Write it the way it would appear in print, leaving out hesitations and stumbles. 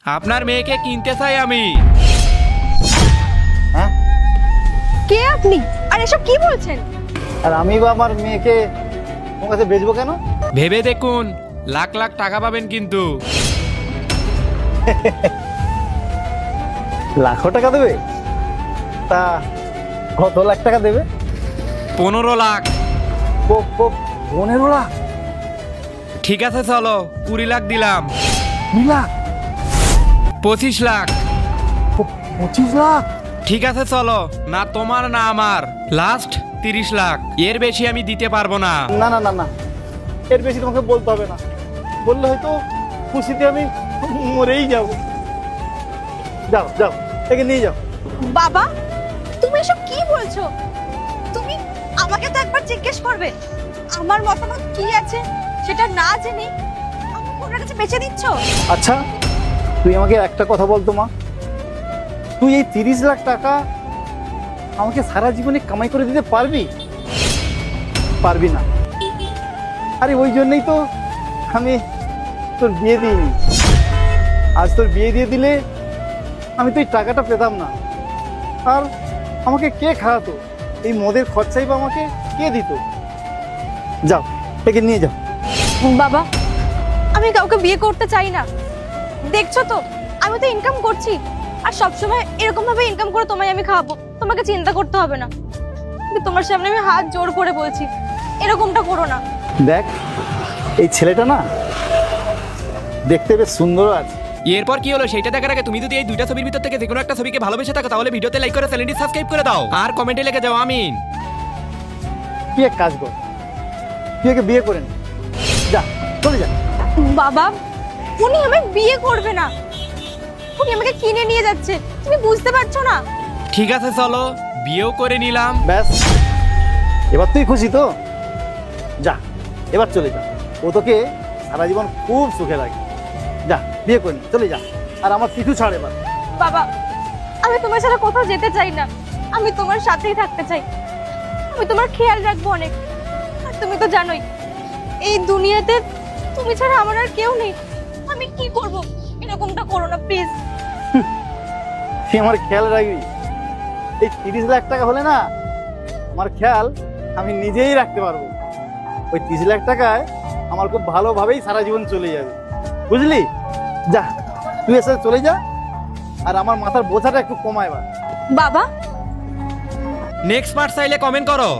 আপনার মেয়েকে কিনতে চাই আমি। হ্যাঁ, কে আপনি? আর এসব কি বলছেন? আর আমি বা আমার মেয়েকে তোমার কাছে বেচবো কেন? ভেবে দেখুন, লাখ লাখ টাকা পাবেন কিন্তু। লাখো টাকা দেবে? তা কত লাখ টাকা দেবে? 15 লাখ। 15 লাখ? ঠিক আছে চলো, 20 লাখ দিলাম। 2 লাখ? 25 লাখ। 25 লাখ? ঠিক আছে চলো, না তোমার না আমার, লাস্ট 30 লাখ। এর বেশি আমি দিতে পারবো না। না না না না, এর বেশি তোমাকে বলতে হবে না। বললে হয়তো খুশিতে আমি মরেই যাব। যাও যাও, একে নিয়ে যাও। বাবা, তুমি এসব কি বলছো? তুমি আমাকে তো একবার জিজ্ঞেস করবে। আমার মতামত কি আছে সেটা না জেনে আমাকে ওনার কাছে বেচে দিচ্ছ? আচ্ছা, তুই আমাকে একটা কথা বলতো মা, তুই এই 30 লাখ টাকা আমাকে সারা জীবনে কামাই করে দিতে পারবি? পারবি না। আরে ওই জন্যই তো আমি তোর বিয়ে দিইনি। আজ তোর বিয়ে দিয়ে দিলে আমি তো এই টাকাটা পেতাম না। আর আমাকে কে খাওয়াতো? এই মদের খরচাই বা আমাকে কে দিত? যাও, একে নিয়ে যাও। বাবা, আমি কাউকে বিয়ে করতে চাই না। দেখছো তো আমি তো ইনকাম করছি, আর সবসময় এরকম ভাবে ইনকাম করে তোমায় আমি খাওয়াবো। তোমাকে চিন্তা করতে হবে না। কিন্তু তোমার সামনে আমি হাত জোর করে বলছি, এরকমটা করো না। দেখ, এই ছেলেটা না দেখতে বেশ সুন্দর আছে। এরপর কি হলো সেটা দেখার আগে তুমি যদি এই দুইটা ছবির ভিতর থেকে যে কোনো একটা ছবিকে ভালোবেসে থাকো তাহলে ভিডিওতে লাইক করে চ্যানেলটি সাবস্ক্রাইব করে দাও আর কমেন্টে লিখে যাও আমিন। তুই এক কাজ কর, তুই একে বিয়ে করে নে। যা, চলে যা। বাবা, উনি আমায় বিয়ে করবে না, উনি আমাকে কিনে নিয়ে যাচ্ছে। তুমি বুঝতে পারছো না? ঠিক আছে চলো, বিয়েও করে নিলাম। ব্যাস, এবার তুই খুশি তো? যা, এবার চলে যা। ও তোকে সারা জীবন খুব সুখে রাখবে। যা, বিয়ে করে নে, চলে যা। আর আমার পিছু ছাড় এবার। বাবা, আমি তোমার ছাড়া কোথাও যেতে চাই না। আমি তোমার সাথেই থাকতে চাই। আমি তোমার খেয়াল রাখবো অনেক। আর তুমি তো জানোই এই দুনিয়াতে তুমি ছাড়া আমার আর কেউ নেই। আমি কি করব? এরকমটা করো না প্লিজ। তুই আমার খেয়াল রাখবি? এই 30 লাখ টাকা হলে না আমার খেয়াল আমি নিজেই রাখতে পারবো। ওই 30 লাখ টাকায় আমার খুব ভালোভাবেই সারা জীবন চলে যাবে, বুঝলি? যা, তুই এসে চলে যা। আর আমার মাথার বোঝাটা একটু কমায় এবার। বাবা, নেক্সট পার্ট চাইলে কমেন্ট করো।